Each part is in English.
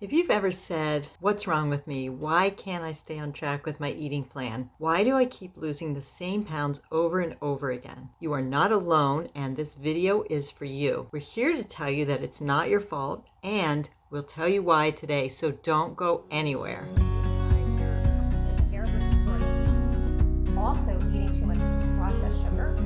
If you've ever said, "What's wrong with me? Why can't I stay on track with my eating plan? Why do I keep losing the same pounds over and over again?" You are not alone, and this video is for you. We're here to tell you that it's not your fault, and we'll tell you why today, so don't go anywhere. Hair versus short. Also, eating too much processed sugar.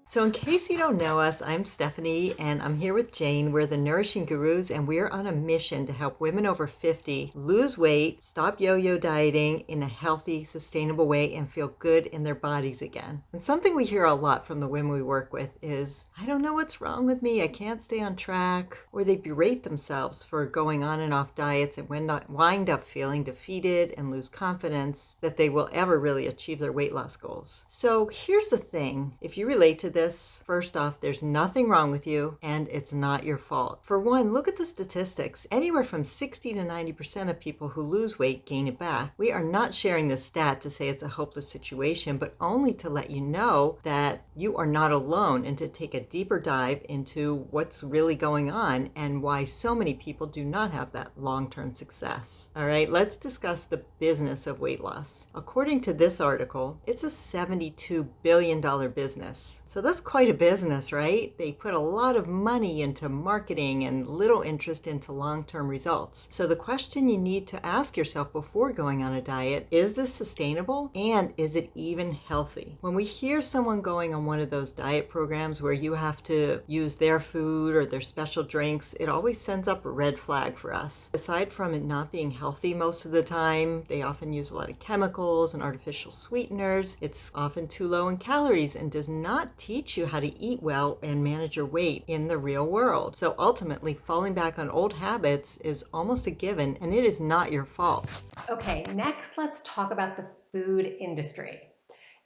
So, in case you don't know us, I'm Stephanie and I'm here with Jane. We're the Nourishing Gurus, and we're on a mission to help women over 50 lose weight, stop yo yo dieting in a healthy, sustainable way, and feel good in their bodies again. And something we hear a lot from the women we work with is, "I don't know what's wrong with me. I can't stay on track." Or they berate themselves for going on and off diets and wind up feeling defeated and lose confidence that they will ever really achieve their weight loss goals. So, here's the thing. If you relate to this, first off, there's nothing wrong with you and it's not your fault. For one, look at the statistics. Anywhere from 60 to 90% of people who lose weight gain it back. We are not sharing this stat to say it's a hopeless situation, but only to let you know that you are not alone and to take a deeper dive into what's really going on and why so many people do not have that long-term success. All right, let's discuss the business of weight loss. According to this article, it's a $72 billion business. So that's quite a business, right? They put a lot of money into marketing and little interest into long-term results. So the question you need to ask yourself before going on a diet, is this sustainable and is it even healthy? When we hear someone going on one of those diet programs where you have to use their food or their special drinks, it always sends up a red flag for us. Aside from it not being healthy most of the time, they often use a lot of chemicals and artificial sweeteners. It's often too low in calories and does not teach you how to eat well and manage your weight in the real world. So ultimately, falling back on old habits is almost a given, and it is not your fault. Okay, next let's talk about the food industry.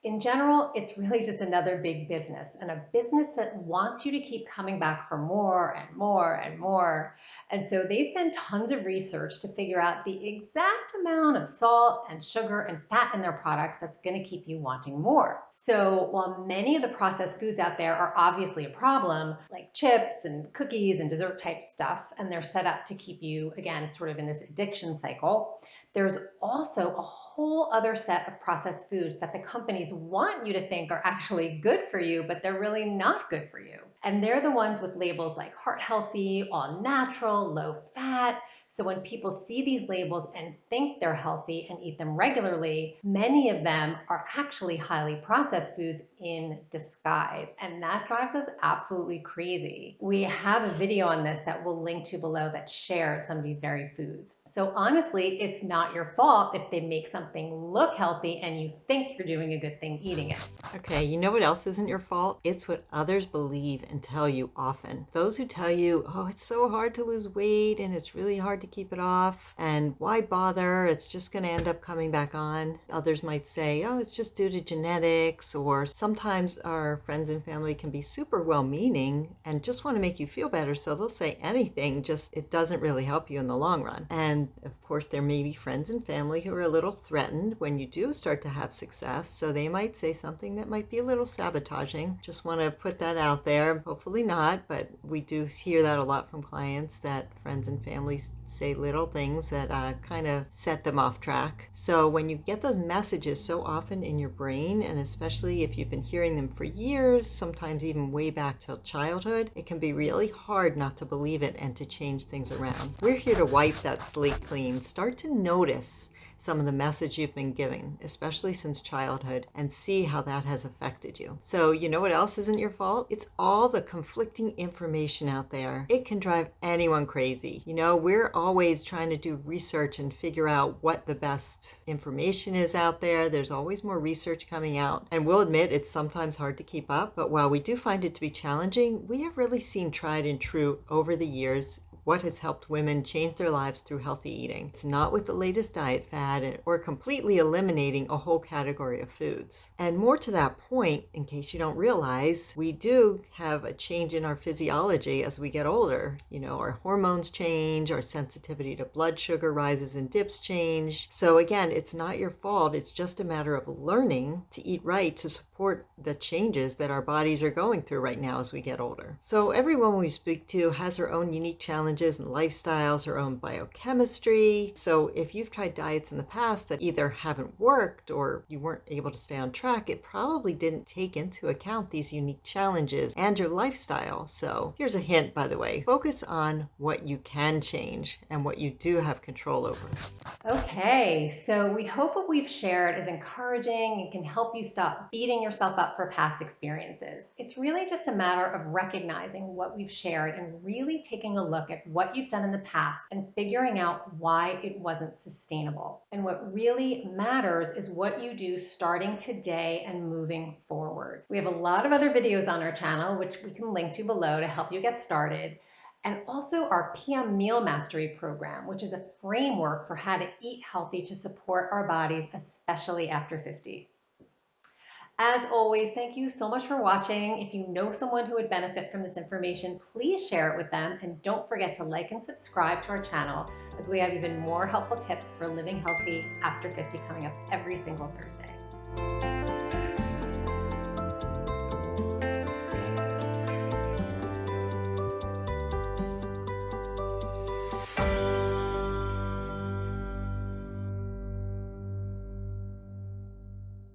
In general, it's really just another big business and a business that wants you to keep coming back for more and more and more. And so they spend tons of research to figure out the exact amount of salt and sugar and fat in their products that's going to keep you wanting more. So while many of the processed foods out there are obviously a problem, like chips and cookies and dessert type stuff, and they're set up to keep you, again, sort of in this addiction cycle, there's also a whole other set of processed foods that the companies want you to think are actually good for you, but they're really not good for you. And they're the ones with labels like heart healthy, all natural, low fat. So when people see these labels and think they're healthy and eat them regularly, many of them are actually highly processed foods in disguise. And that drives us absolutely crazy. We have a video on this that we'll link to below that shares some of these very foods. So honestly, it's not your fault if they make something look healthy and you think you're doing a good thing eating it. Okay, you know what else isn't your fault? It's what others believe and tell you often. Those who tell you, "Oh, it's so hard to lose weight and it's really hard to keep it off, and why bother? It's just going to end up coming back on." Others might say, "Oh, it's just due to genetics," or sometimes our friends and family can be super well-meaning and just want to make you feel better, so they'll say anything, just it doesn't really help you in the long run. And of course, there may be friends and family who are a little threatened when you do start to have success, so they might say something that might be a little sabotaging. Just want to put that out there. Hopefully not, but we do hear that a lot from clients, that friends and families say little things that kind of set them off track. So when you get those messages so often in your brain, and especially if you've been hearing them for years, sometimes even way back till childhood, it can be really hard not to believe it and to change things around. We're here to wipe that slate clean. Start to notice some of the message you've been given, especially since childhood, and see how that has affected you. So you know what else isn't your fault? It's all the conflicting information out there. It can drive anyone crazy. You know, we're always trying to do research and figure out what the best information is out there. There's always more research coming out, and we'll admit it's sometimes hard to keep up, but while we do find it to be challenging, we have really seen tried and true over the years what has helped women change their lives through healthy eating. It's not with the latest diet fad or completely eliminating a whole category of foods. And more to that point, in case you don't realize, we do have a change in our physiology as we get older. You know, our hormones change, our sensitivity to blood sugar rises and dips change. So again, it's not your fault. It's just a matter of learning to eat right to support the changes that our bodies are going through right now as we get older. So everyone we speak to has their own unique challenges challenges and lifestyles, our own biochemistry. So if you've tried diets in the past that either haven't worked or you weren't able to stay on track, it probably didn't take into account these unique challenges and your lifestyle. So here's a hint, by the way. Focus on what you can change and what you do have control over. Okay, so we hope what we've shared is encouraging and can help you stop beating yourself up for past experiences. It's really just a matter of recognizing what we've shared and really taking a look at what you've done in the past and figuring out why it wasn't sustainable. And what really matters is what you do starting today and moving forward. We have a lot of other videos on our channel, which we can link to below to help you get started, and also our PM Meal Mastery program, which is a framework for how to eat healthy to support our bodies, especially after 50. As always, thank you so much for watching. If you know someone who would benefit from this information, please share it with them. And don't forget to like and subscribe to our channel, as we have even more helpful tips for living healthy after 50 coming up every single Thursday.